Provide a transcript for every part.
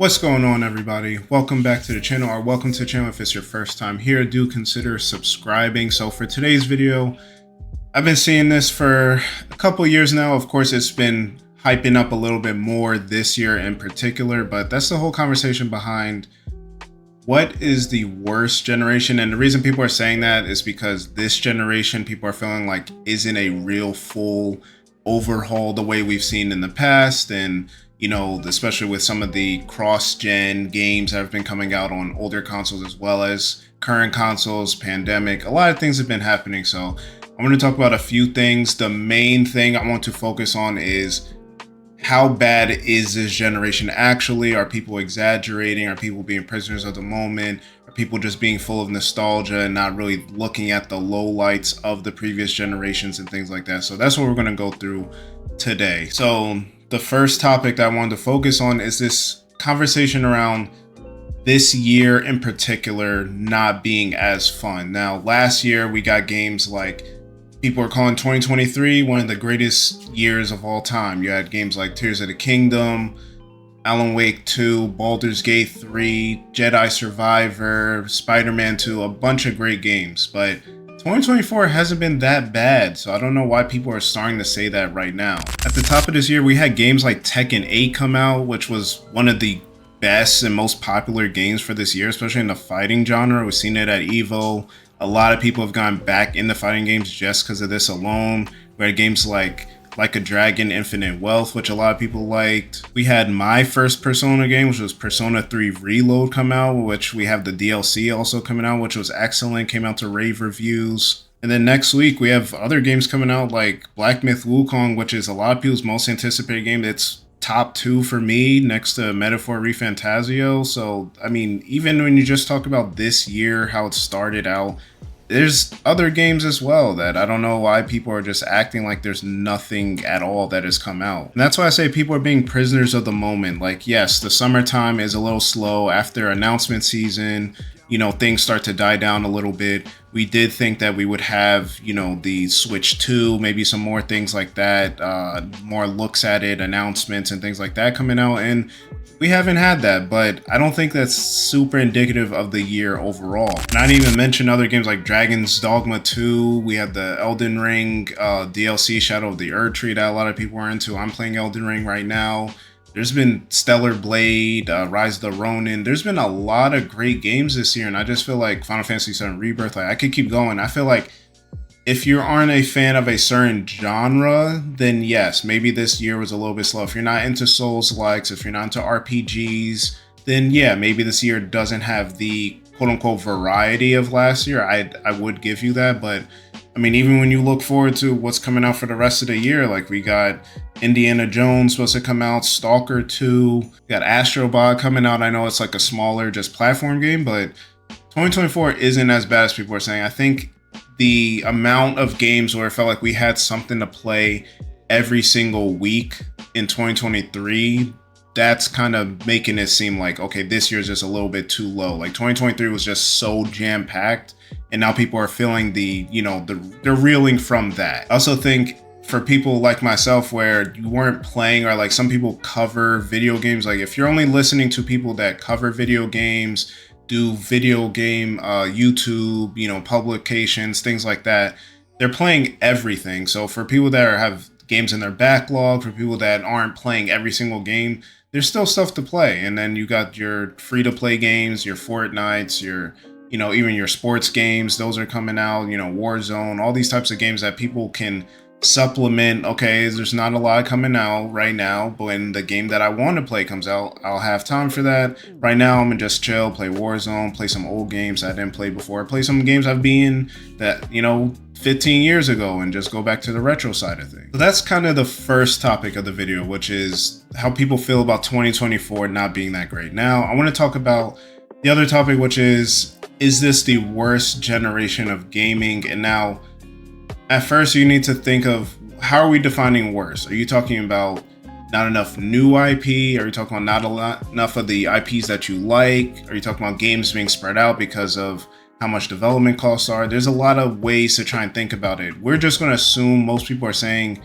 What's going on, everybody? Welcome back to the channel, or welcome to the channel if it's your first time here. Do consider subscribing. So for today's video, I've been seeing this for a couple years now. Of course, it's been hyping up a little bit more this year in particular, but that's the whole conversation behind what is the worst generation. And the reason people are saying that is because this generation, people are feeling like isn't a real full overhaul the way we've seen in the past. And you know, especially with some of the cross-gen games that have been coming out on older consoles as well as current consoles, pandemic, a lot of things have been happening. So I'm going to talk about a few things. The main thing I want to focus on is how bad is this generation actually? Are people exaggerating? Are people being prisoners of the moment? Are people just being full of nostalgia and not really looking at the lowlights of the previous generations and things like that? So that's what we're going to go through today. So the first topic that I wanted to focus on is this conversation around this year in particular not being as fun. Now, last year we got games like people are calling 2023 one of the greatest years of all time. You had games like Tears of the Kingdom, Alan Wake 2, Baldur's Gate 3, Jedi Survivor, Spider-Man 2, a bunch of great games. But 2024 hasn't been that bad, so I don't know why people are starting to say that right now. At the top of this year, we had games like Tekken 8 come out, which was one of the best and most popular games for this year, especially in the fighting genre. We've seen it at EVO. A lot of people have gone back into fighting games just because of this alone. We had games like a Dragon Infinite Wealth, which a lot of people liked. We had my first Persona game, which was Persona 3 Reload come out, which we have the DLC also coming out, which was excellent, came out to rave reviews. And then next week we have other games coming out like Black Myth Wukong, which is a lot of people's most anticipated game. It's top 2 for me next to Metaphor ReFantazio. So, I mean, even when you just talk about this year, how it started out, there's other games as well that I don't know why people are just acting like there's nothing at all that has come out. And that's why I say people are being prisoners of the moment. Like, yes, the summertime is a little slow after announcement season. You know, things start to die down a little bit. We did think that we would have, you know, the Switch 2, maybe some more things like that, more looks at it, announcements and things like that coming out. And we haven't had that, but I don't think that's super indicative of the year overall. Not even mention other games like Dragon's Dogma 2. We had the Elden Ring DLC Shadow of the Erdtree that a lot of people are into. I'm playing Elden Ring right now. There's been Stellar Blade, Rise of the Ronin. There's been a lot of great games this year, and I just feel like Final Fantasy VII Rebirth, like I could keep going. I feel like if you aren't a fan of a certain genre, then yes, maybe this year was a little bit slow. If you're not into Souls-likes, if you're not into RPGs, then yeah, maybe this year doesn't have the quote-unquote variety of last year. I would give you that, but I mean, even when you look forward to what's coming out for the rest of the year, like we got Indiana Jones supposed to come out, Stalker 2, we got Astro Bot coming out. I know it's like a smaller just platform game, but 2024 isn't as bad as people are saying. I think the amount of games where it felt like we had something to play every single week in 2023, that's kind of making it seem like, okay, this year's just a little bit too low. Like 2023 was just so jam-packed, and now people are feeling they're reeling from that. I also think for people like myself where you weren't playing, or like some people cover video games, like if you're only listening to people that cover video games, do video game YouTube, you know, publications, things like that, they're playing everything. So for people that have games in their backlog, for people that aren't playing every single game, there's still stuff to play. And then you got your free-to-play games, your Fortnites, your, you know, even your sports games, those are coming out, you know, Warzone, all these types of games that people can supplement. Okay, there's not a lot coming out right now, but when the game that I want to play comes out, I'll have time for that. Right now, I'm gonna just chill, play Warzone, play some old games I didn't play before, play some games I've been that, you know, 15 years ago, and just go back to the retro side of things. So that's kind of the first topic of the video, which is how people feel about 2024 not being that great. Now, I want to talk about the other topic, which is this the worst generation of gaming? And now, at first, you need to think of, how are we defining worse? Are you talking about not enough new IP? Are you talking about enough of the IPs that you like? Are you talking about games being spread out because of how much development costs are? There's a lot of ways to try and think about it. We're just going to assume most people are saying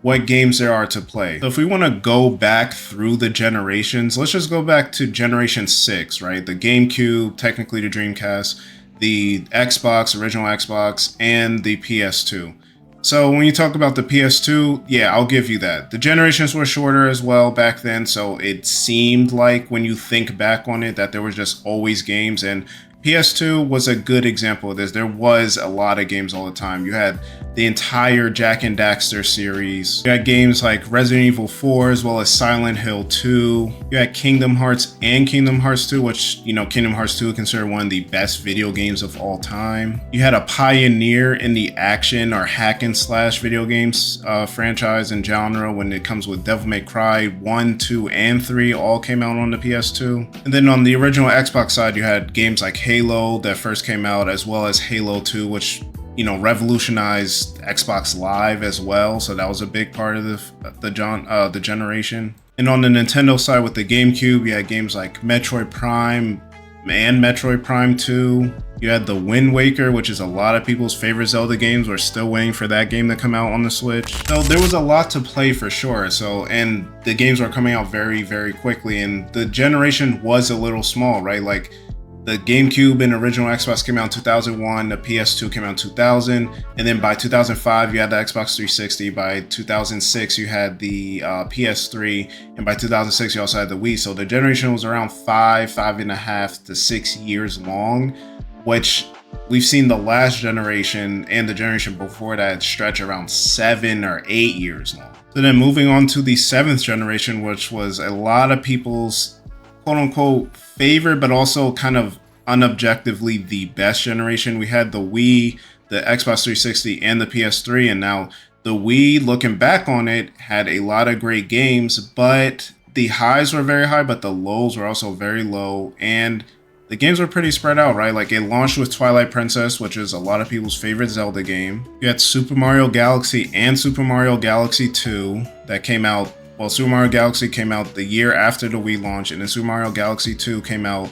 what games there are to play. So if we want to go back through the generations, let's just go back to generation 6, right? The GameCube, technically the Dreamcast, the Xbox, original Xbox, and the PS2. So when you talk about the PS2, yeah, I'll give you that. The generations were shorter as well back then, so it seemed like when you think back on it that there was just always games, and PS2 was a good example of this. There was a lot of games all the time. You had the entire Jak and Daxter series. You had games like Resident Evil 4 as well as Silent Hill 2. You had Kingdom Hearts and Kingdom Hearts 2, which, you know, Kingdom Hearts 2 is considered one of the best video games of all time. You had a pioneer in the action or hack and slash video games franchise and genre when it comes with Devil May Cry 1, 2, and 3 all came out on the PS2. And then on the original Xbox side, you had games like Halo that first came out, as well as Halo 2, which, you know, revolutionized Xbox Live as well. So that was a big part of the generation. And on the Nintendo side with the GameCube, you had games like Metroid Prime and Metroid Prime 2. You had the Wind Waker, which is a lot of people's favorite Zelda games. We're still waiting for that game to come out on the Switch. So there was a lot to play for sure. So, and the games were coming out very, very quickly, and the generation was a little small, right? Like, the GameCube and original Xbox came out in 2001, the PS2 came out in 2000, and then by 2005 you had the Xbox 360, by 2006 you had the PS3, and by 2006 you also had the Wii. So the generation was around 5.5 to 6 years long, which we've seen the last generation and the generation before that stretch around 7 or 8 years long. So then moving on to the 7th generation, which was a lot of people's quote-unquote favorite, but also kind of unobjectively the best generation. We had the Wii, the Xbox 360, and the PS3, and now the Wii, looking back on it, had a lot of great games, but the highs were very high, but the lows were also very low, and the games were pretty spread out, right? Like, it launched with Twilight Princess, which is a lot of people's favorite Zelda game. You had Super Mario Galaxy and Super Mario Galaxy 2 that came out. Well, Super Mario Galaxy came out the year after the Wii launch, and then Super Mario Galaxy 2 came out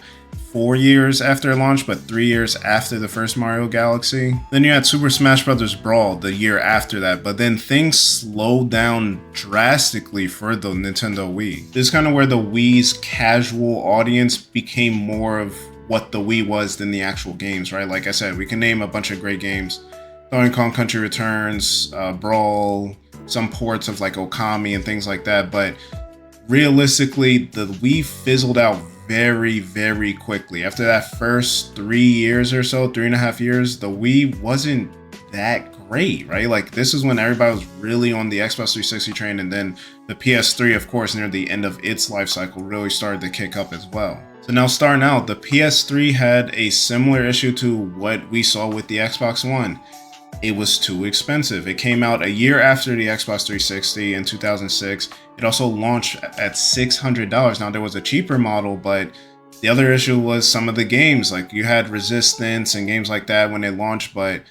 4 years after launch, but 3 years after the first Mario Galaxy. Then you had Super Smash Bros. Brawl the year after that, but then things slowed down drastically for the Nintendo Wii. This is kind of where the Wii's casual audience became more of what the Wii was than the actual games, right? Like I said, we can name a bunch of great games. Donkey Kong Country Returns, Brawl, some ports of like Okami and things like that, but realistically the Wii fizzled out very, very quickly. After that first 3 years or so, 3.5 years, the Wii wasn't that great, right? Like, this is when everybody was really on the Xbox 360 train, and then the PS3, of course, near the end of its life cycle, really started to kick up as well. So now starting out, the PS3 had a similar issue to what we saw with the Xbox One. It was too expensive. It came out a year after the Xbox 360 in 2006. It also launched at $600. Now, there was a cheaper model, but the other issue was some of the games. Like, you had Resistance and games like that when it launched, but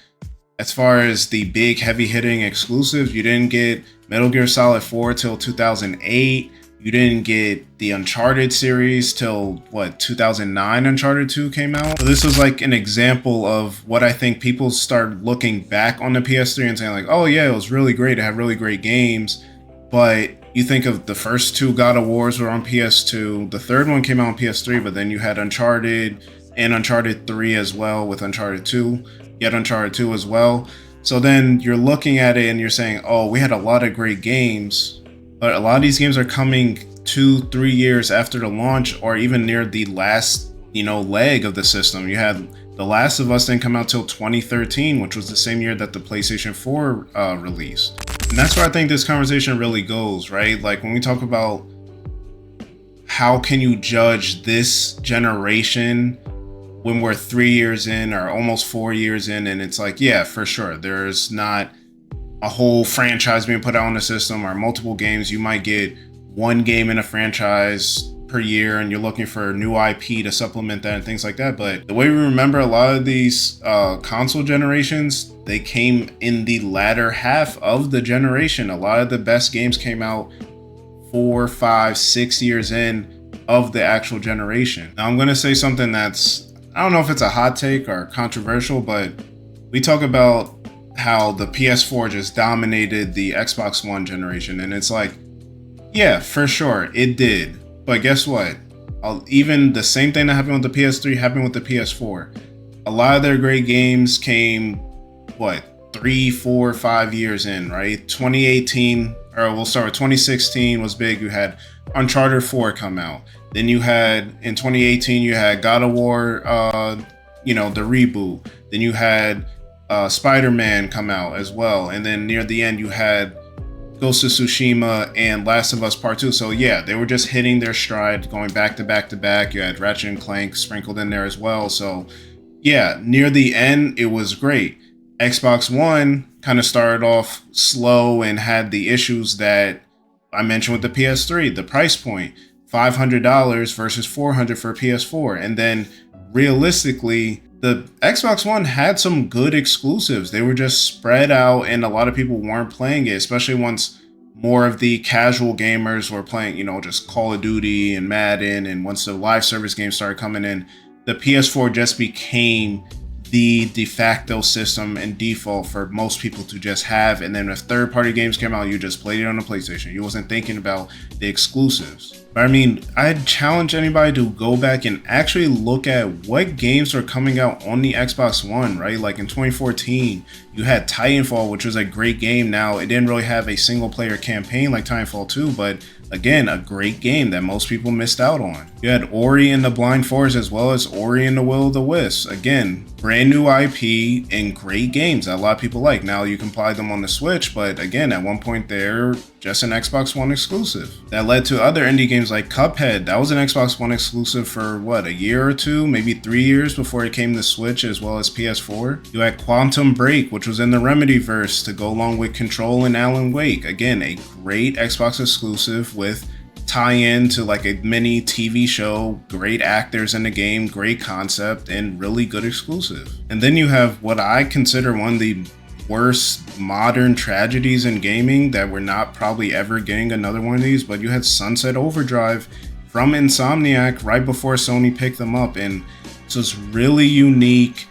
as far as the big heavy hitting exclusives, you didn't get Metal Gear Solid 4 till 2008. You didn't get the Uncharted series till, what, 2009 Uncharted 2 came out? So this was like an example of what I think people start looking back on the PS3 and saying like, oh yeah, it was really great, it had really great games. But you think of the first 2 God of Wars were on PS2, the third one came out on PS3, but then you had Uncharted and Uncharted 3 as well with Uncharted 2. You had Uncharted 2 as well. So then you're looking at it and you're saying, oh, we had a lot of great games, but a lot of these games are coming 2-3 years after the launch, or even near the last, leg of the system. You had The Last of Us didn't come out till 2013, which was the same year that the PlayStation 4 released. And that's where I think this conversation really goes, right? Like, when we talk about how can you judge this generation when we're 3 years in or almost 4 years in, and it's like, yeah, for sure, there's not a whole franchise being put out on the system or multiple games. You might get one game in a franchise per year and you're looking for new IP to supplement that and things like that. But the way we remember a lot of these console generations, they came in the latter half of the generation. A lot of the best games came out 4, 5, 6 years in of the actual generation. Now I'm going to say something that's, I don't know if it's a hot take or controversial, but we talk about how the PS4 just dominated the Xbox One generation. And it's like, yeah, for sure, it did. But guess what? Even the same thing that happened with the PS3 happened with the PS4. A lot of their great games came, what, 3, 4, 5 years in, right? 2018, or we'll start with 2016 was big. You had Uncharted 4 come out. Then you had, in 2018, you had God of War, the reboot. Then you had Spider-Man come out as well. And then near the end, you had Ghost of Tsushima and Last of Us Part 2. So yeah, they were just hitting their stride, going back to back to back. You had Ratchet and Clank sprinkled in there as well. So yeah, near the end, it was great. Xbox One kind of started off slow and had the issues that I mentioned with the PS3, the price point, $500 versus $400 for a PS4. And then realistically, the Xbox One had some good exclusives. They were just spread out and a lot of people weren't playing it, especially once more of the casual gamers were playing, just Call of Duty and Madden. And once the live service games started coming in, the PS4 just became the de facto system and default for most people to just have. And then if third-party games came out, you just played it on the PlayStation. You wasn't thinking about the exclusives. But I mean, I'd challenge anybody to go back and actually look at what games are coming out on the Xbox One, right? Like in 2014, you had Titanfall, which was a great game. Now, it didn't really have a single-player campaign like Titanfall 2, but again, a great game that most people missed out on. You had Ori and the Blind Forest as well as Ori and the Will of the Wisps. Again, brand new IP and great games that a lot of people like. Now you can play them on the Switch, but again, at one point they're just an Xbox One exclusive. That led to other indie games like Cuphead. That was an Xbox One exclusive for what, a year or two, maybe 3 years before it came to Switch as well as PS4. You had Quantum Break, which was in the Remedyverse to go along with Control and Alan Wake. Again, a great Xbox exclusive with tie-in to like a mini TV show, great actors in the game, great concept, and really good exclusive. And then you have what I consider one of the worst modern tragedies in gaming that we're not probably ever getting another one of these, but you had Sunset Overdrive from Insomniac right before Sony picked them up, and so it's really unique.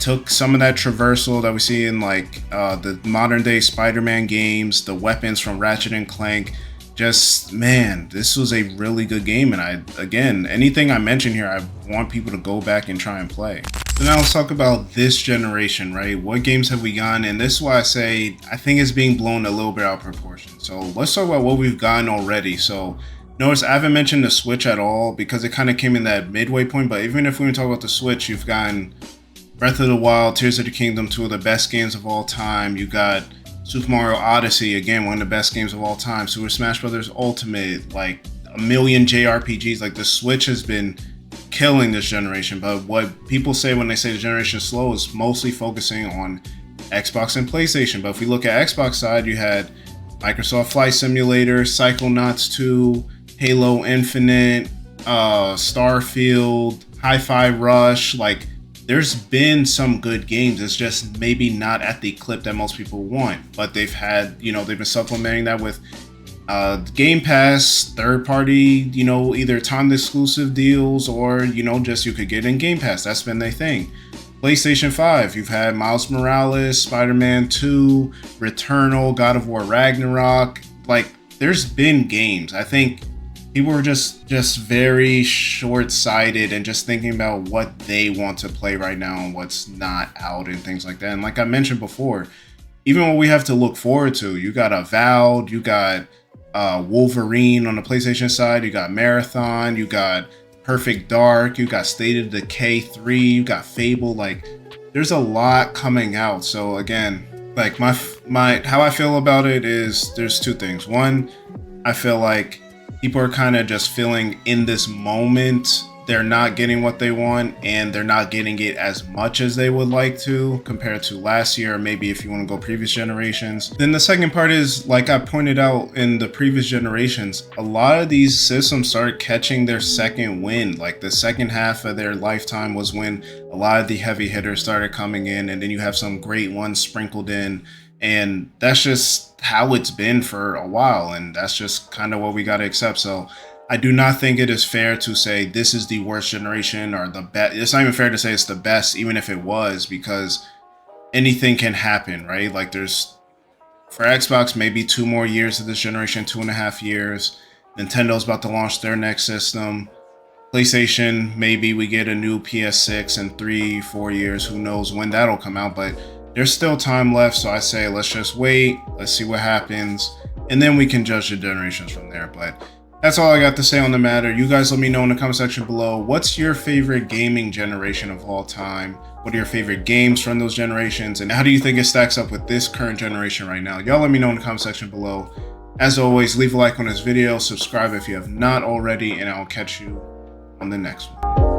Took some of that traversal that we see in like the modern day Spider-Man games, the weapons from Ratchet and Clank. Just, man, this was a really good game. And again, anything I mention here, I want people to go back and try and play. So now let's talk about this generation, right? What games have we gotten? And this is why I say, I think it's being blown a little bit out of proportion. So let's talk about what we've gotten already. So notice I haven't mentioned the Switch at all because it kind of came in that midway point. But even if we talk about the Switch, you've gotten Breath of the Wild, Tears of the Kingdom, two of the best games of all time. You got Super Mario Odyssey, again, one of the best games of all time. Super Smash Bros. Ultimate, like a million JRPGs. Like the Switch has been killing this generation. But what people say when they say the generation is slow is mostly focusing on Xbox and PlayStation. But if we look at Xbox side, you had Microsoft Flight Simulator, Psychonauts 2, Halo Infinite, Starfield, Hi-Fi Rush. Like, there's been some good games. It's just maybe not at the clip that most people want. But they've had, they've been supplementing that with Game Pass, third party, either timed exclusive deals or, just you could get in Game Pass. That's been their thing. PlayStation 5, you've had Miles Morales, Spider-Man 2, Returnal, God of War Ragnarok. Like, there's been games. I think people were just very short-sighted and just thinking about what they want to play right now and what's not out and things like that. And like I mentioned before, even what we have to look forward to, you got Avowed, you got Wolverine on the PlayStation side, you got Marathon, you got Perfect Dark, you got State of Decay 3, you got Fable. Like, there's a lot coming out. So again, like my how I feel about it is there's two things. One, I feel like people are kind of just feeling in this moment they're not getting what they want and they're not getting it as much as they would like to compared to last year, or maybe if you want to go previous generations. Then the second part is, like I pointed out in the previous generations, a lot of these systems started catching their second wind. Like the second half of their lifetime was when a lot of the heavy hitters started coming in, and then you have some great ones sprinkled in. And that's just how it's been for a while, and that's just kind of what we got to accept. So I do not think it is fair to say this is the worst generation or the best. It's not even fair to say it's the best, even if it was, because anything can happen, right? Like there's, for Xbox, maybe 2 more years of this generation, 2.5 years. Nintendo about to launch their next system. PlayStation, maybe we get a new PS6 in 3-4 years. Who knows when that'll come out, but there's still time left. So I say, let's just wait. Let's see what happens. And then we can judge the generations from there. But that's all I got to say on the matter. You guys let me know in the comment section below. What's your favorite gaming generation of all time? What are your favorite games from those generations? And how do you think it stacks up with this current generation right now? Y'all let me know in the comment section below. As always, leave a like on this video, subscribe if you have not already, and I'll catch you on the next one.